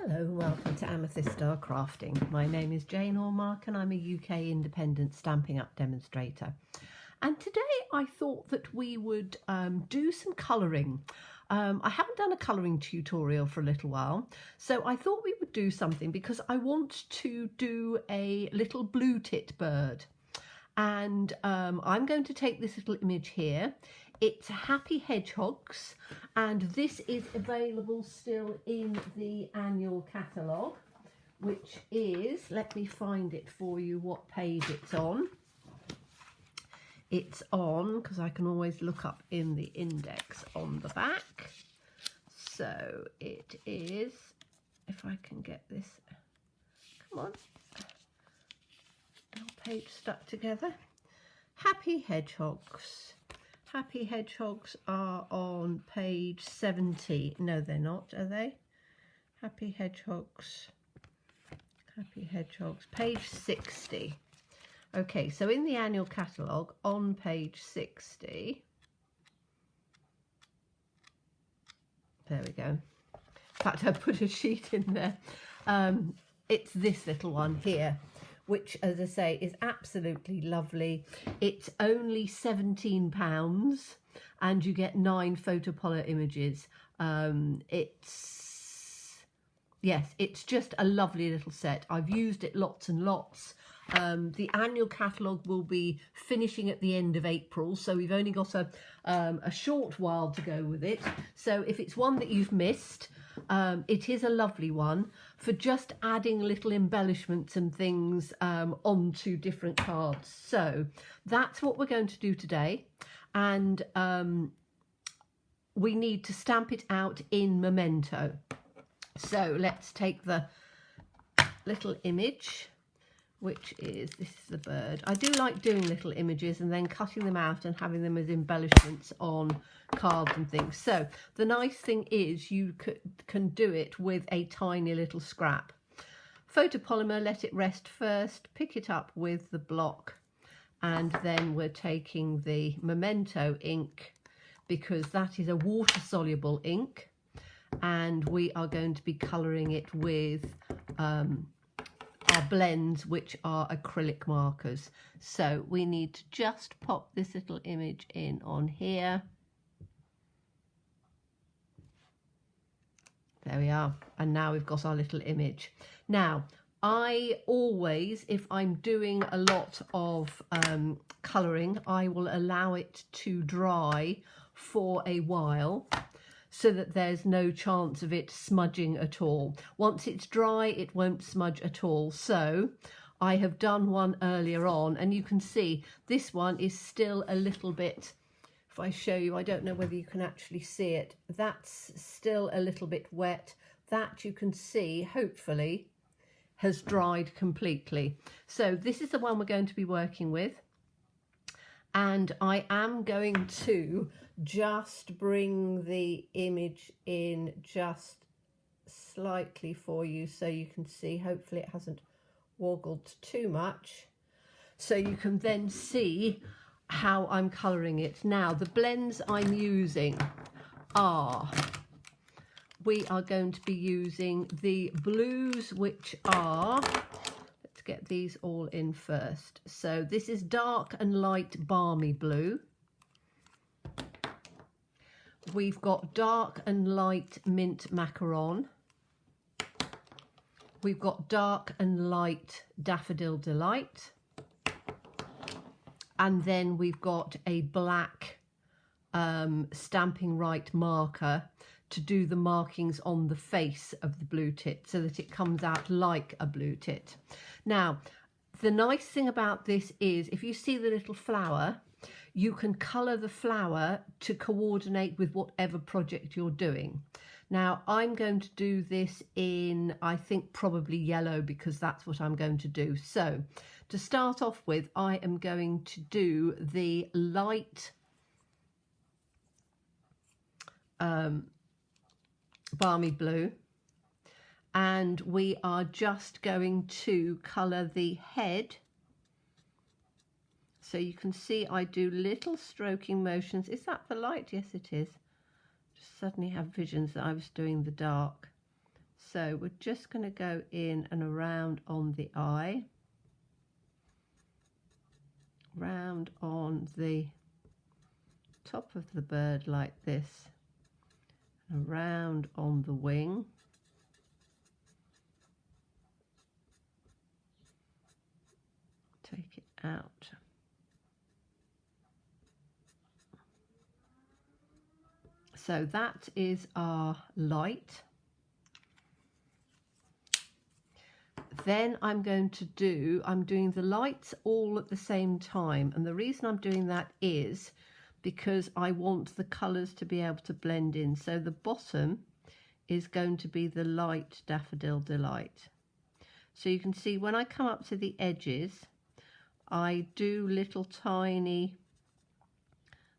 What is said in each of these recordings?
Hello, welcome to Amethyst Star Crafting. My name is Jane Allmark and I'm a UK independent Stampin' Up demonstrator. And today I thought that we would do some colouring. I haven't done a colouring tutorial for a little while, so I thought we would do something because I want to do a little blue tit bird. And I'm going to take this little image here. It's Happy Hedgehogs, and this is available still in the annual catalogue, which is, let me find it for you, what page it's on. It's on, because I can always look up in the index on the back. So it is, if I can get this, come on, our page stuck together. Happy Hedgehogs. Happy Hedgehogs are on page 70. No, they're not, are they? Happy Hedgehogs, page 60. Okay, so in the annual catalogue on page 60, there we go. In fact, I put a sheet in there. It's this little one here, which, as I say, is absolutely lovely. It's only £17 and you get 9 photopolymer images. It's just a lovely little set. I've used it lots and lots. The annual catalogue will be finishing at the end of April, so we've only got a short while to go with it. So if it's one that you've missed, it is a lovely one for just adding little embellishments and things onto different cards. So that's what we're going to do today, and we need to stamp it out in Memento. So let's take the little image, which is, this is the bird. I do like doing little images and then cutting them out and having them as embellishments on cards and things. So the nice thing is you can do it with a tiny little scrap. Photopolymer, let it rest first, pick it up with the block, and then we're taking the Memento ink because that is a water-soluble ink, and we are going to be colouring it with our blends, which are acrylic markers. So we need to just pop this little image in on here. There we are, and now we've got our little image. Now, I always, if I'm doing a lot of colouring, I will allow it to dry for a while, so that there's no chance of it smudging at all. Once it's dry, it won't smudge at all. So I have done one earlier on, and you can see this one is still a little bit, if I show you, I don't know whether you can actually see it, that's still a little bit wet. That you can see, hopefully, has dried completely. So this is the one we're going to be working with. And I am going to just bring the image in just slightly for you so you can see. Hopefully it hasn't woggled too much, so you can then see how I'm colouring it. Now, the blends I'm using are, we are going to be using the blues, which are, let's get these all in first. So this is dark and light balmy blue. We've got dark and light mint macaron. We've got dark and light daffodil delight. And then we've got a black Stampin' Right marker to do the markings on the face of the blue tit so that it comes out like a blue tit. Now, the nice thing about this is if you see the little flower, you can colour the flower to coordinate with whatever project you're doing. Now, I'm going to do this in, I think, probably yellow, because that's what I'm going to do. So, to start off with, I am going to do the light balmy blue. And we are just going to colour the head. So you can see I do little stroking motions. Is that the light? Yes, it is. Just suddenly have visions that I was doing the dark. So we're just going to go in and around on the eye, round on the top of the bird like this, around on the wing, take it out. So that is our light. Then I'm doing the lights all at the same time, and the reason I'm doing that is because I want the colours to be able to blend in. So the bottom is going to be the light Daffodil Delight. So you can see when I come up to the edges, I do little tiny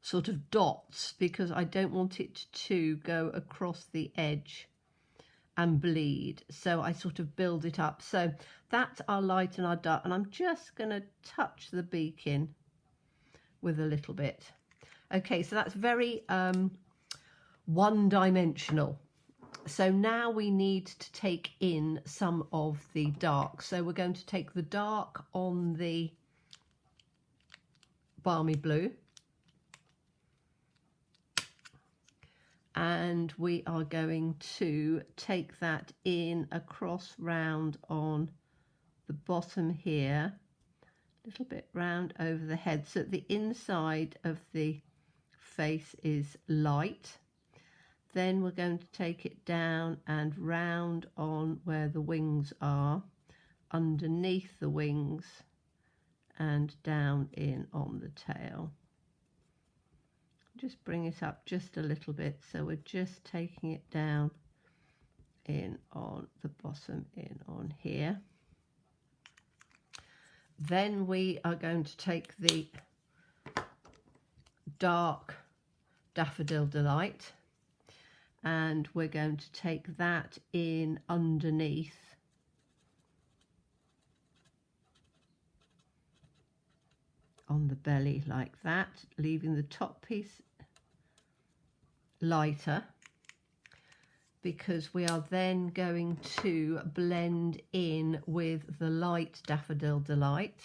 sort of dots because I don't want it to go across the edge and bleed. So I sort of build it up. So that's our light and our dark, and I'm just going to touch the beak in with a little bit. Okay, so that's very one-dimensional. So now we need to take in some of the dark. So we're going to take the dark on the Balmy Blue, and we are going to take that in across round on the bottom here, a little bit round over the head, so that the inside of the face is light. Then we're going to take it down and round on where the wings are, underneath the wings, and down in on the tail. Just bring it up just a little bit, so we're just taking it down in on the bottom, in on here. Then we are going to take the dark Daffodil Delight, and we're going to take that in underneath on the belly like that, leaving the top piece lighter, because we are then going to blend in with the light Daffodil Delight,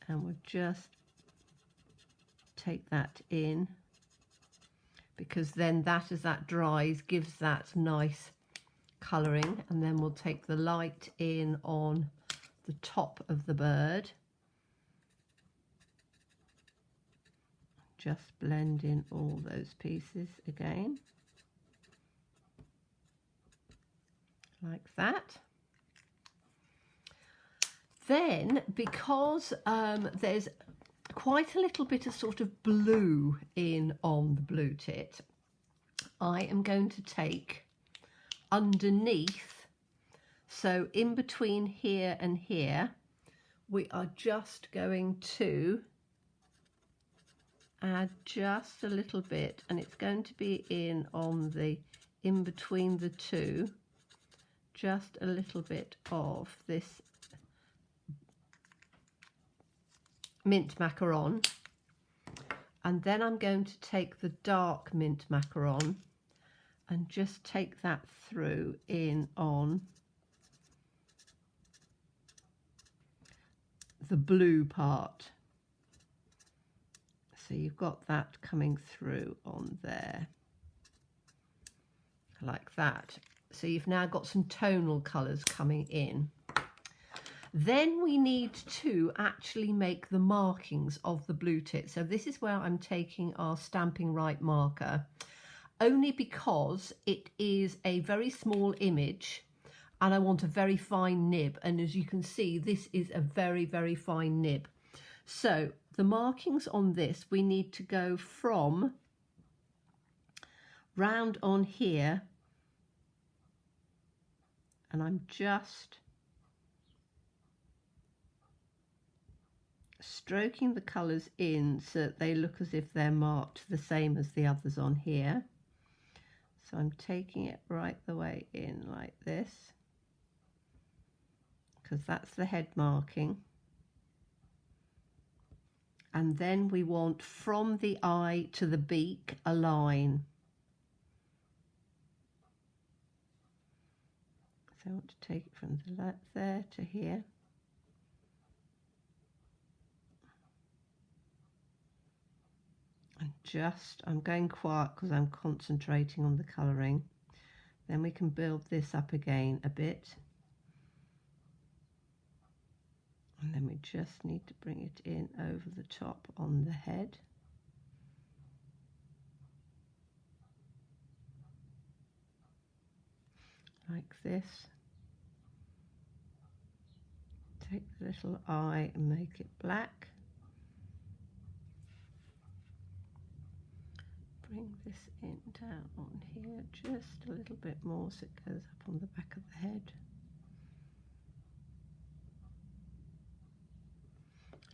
and we'll just take that in, because then that, as that dries, gives that nice colouring. And then we'll take the light in on the top of the bird, just blend in all those pieces again like that. Then, because there's quite a little bit of sort of blue in on the blue tit, I am going to take underneath, so in between here and here, we are just going to add just a little bit, and it's going to be in on the in between the two, just a little bit of this mint macaron, and then I'm going to take the dark mint macaron and just take that through in on the blue part. So you've got that coming through on there like that. So you've now got some tonal colours coming in. Then we need to actually make the markings of the blue tit. So this is where I'm taking our Stampin' Right marker, only because it is a very small image and I want a very fine nib. And as you can see, this is a very, very fine nib. So the markings on this, we need to go from round on here, and I'm just stroking the colours in so that they look as if they're marked the same as the others on here. So I'm taking it right the way in like this, because that's the head marking. And then we want from the eye to the beak a line. So I want to take it from there to here. And I'm going quiet because I'm concentrating on the colouring. Then we can build this up again a bit. And then we just need to bring it in over the top on the head. Like this. Take the little eye and make it black. Bring this in down on here just a little bit more so it goes up on the back of the head.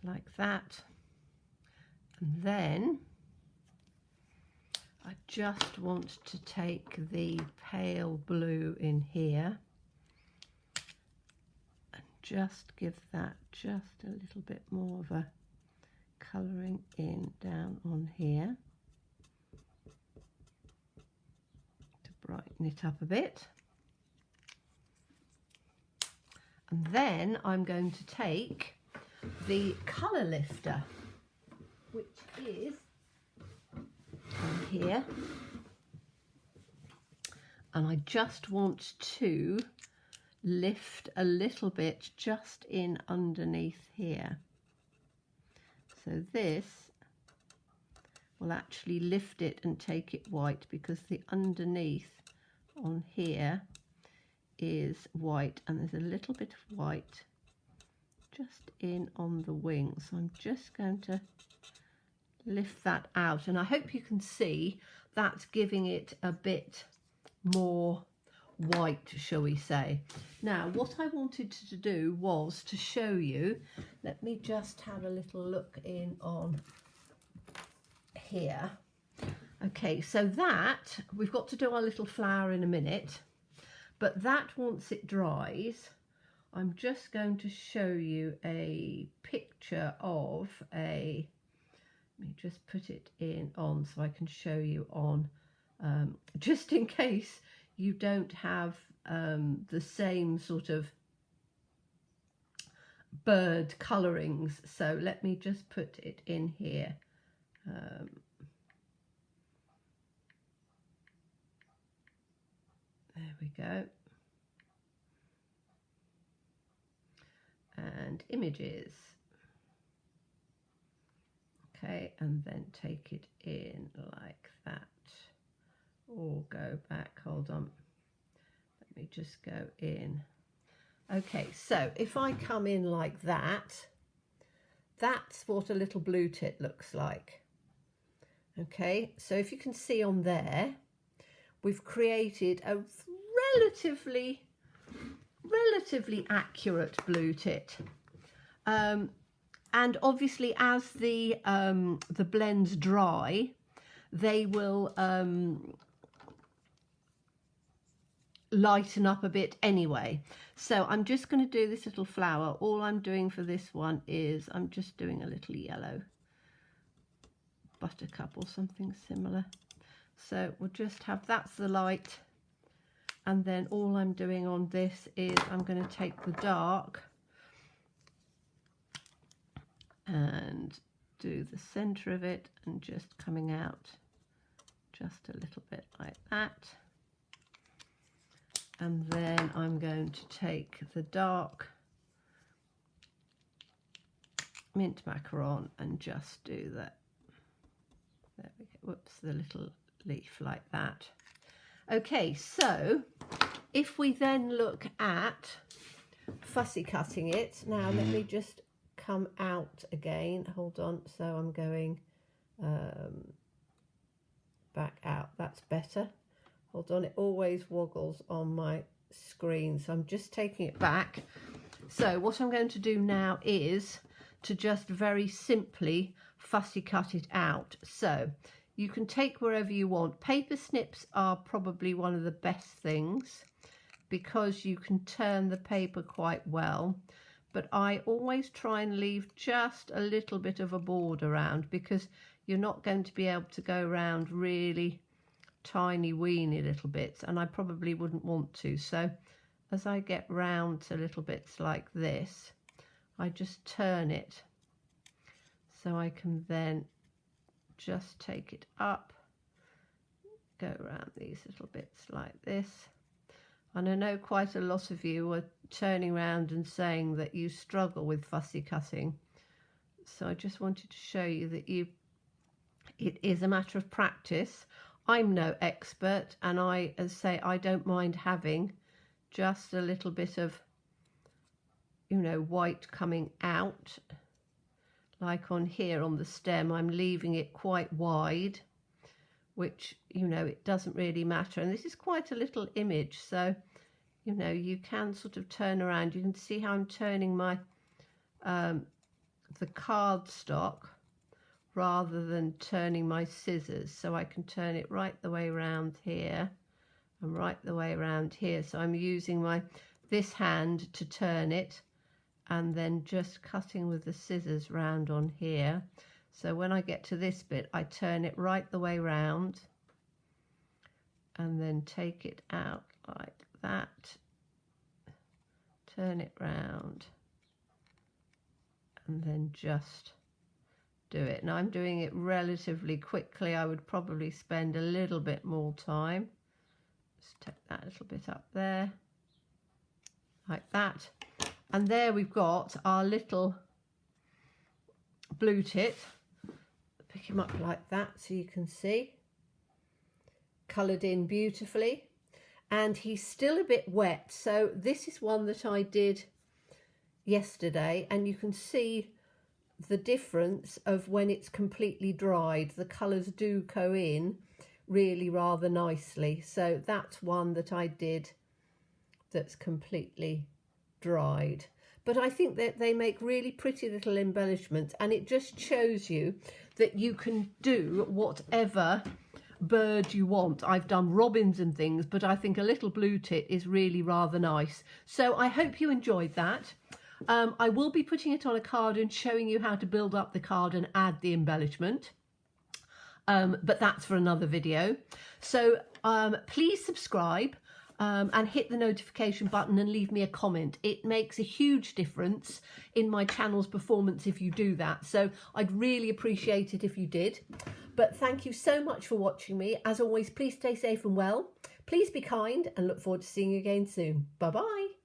Like that. And then I just want to take the pale blue in here and just give that just a little bit more of a colouring in down on here to brighten it up a bit. And then I'm going to take the colour lifter, which is on here, and I just want to lift a little bit just in underneath here. So this will actually lift it and take it white, because the underneath on here is white and there's a little bit of white just in on the wing. So I'm just going to lift that out, and I hope you can see that's giving it a bit more white, shall we say. Now what I wanted to do was to show you, let me just have a little look in on here. Okay, so that we've got to do our little flower in a minute, but that once it dries, I'm just going to show you a picture of a, let me just put it in on so I can show you on, just in case you don't have the same sort of bird colourings. So let me just put it in here. There we go. And images. Okay, and then take it in like that, or go back, hold on, let me just go in. Okay, so if I come in like that, that's what a little blue tit looks like. Okay, so if you can see on there, we've created a relatively accurate blue tit. And obviously as the blends dry, they will lighten up a bit anyway. So I'm just going to do this little flower. All I'm doing for this one is I'm just doing a little yellow buttercup or something similar. So we'll just have, that's the light, and then all I'm doing on this is I'm going to take the dark and do the center of it and just coming out just a little bit like that. And then I'm going to take the dark mint macaron and just do that. There we go. Whoops, the little leaf like that. Okay, so if we then look at fussy cutting it, now let me just come out again. Hold on, so I'm going back out. That's better. Hold on, it always woggles on my screen, so I'm just taking it back. So what I'm going to do now is to just very simply fussy cut it out. So you can take wherever you want. Paper snips are probably one of the best things because you can turn the paper quite well, but I always try and leave just a little bit of a border around, because you're not going to be able to go around really tiny weeny little bits, and I probably wouldn't want to. So as I get round to little bits like this, I just turn it so I can then just take it up, go around these little bits like this. And I know quite a lot of you are turning around and saying that you struggle with fussy cutting. So I just wanted to show you that it is a matter of practice. I'm no expert, and as I say, I don't mind having just a little bit of, you know, white coming out. Like on here on the stem, I'm leaving it quite wide, which, you know, it doesn't really matter. And this is quite a little image, so, you know, you can sort of turn around. You can see how I'm turning my the cardstock rather than turning my scissors. So I can turn it right the way around here and right the way around here. So I'm using this hand to turn it, and then just cutting with the scissors round on here. So when I get to this bit, I turn it right the way round and then take it out like that, turn it round, and then just do it. And I'm doing it relatively quickly. I would probably spend a little bit more time. Just take that little bit up there, like that. And there we've got our little blue tit. Pick him up like that so you can see. Coloured in beautifully. And he's still a bit wet. So this is one that I did yesterday, and you can see the difference of when it's completely dried. The colours do go in really rather nicely. So that's one that I did that's completely dried. But I think that they make really pretty little embellishments, and it just shows you that you can do whatever bird you want. I've done robins and things, but I think a little blue tit is really rather nice. So I hope you enjoyed that. I will be putting it on a card and showing you how to build up the card and add the embellishment. But that's for another video. So please subscribe. And hit the notification button and leave me a comment. It makes a huge difference in my channel's performance if you do that. So I'd really appreciate it if you did. But thank you so much for watching me. As always, please stay safe and well. Please be kind, and look forward to seeing you again soon. Bye-bye.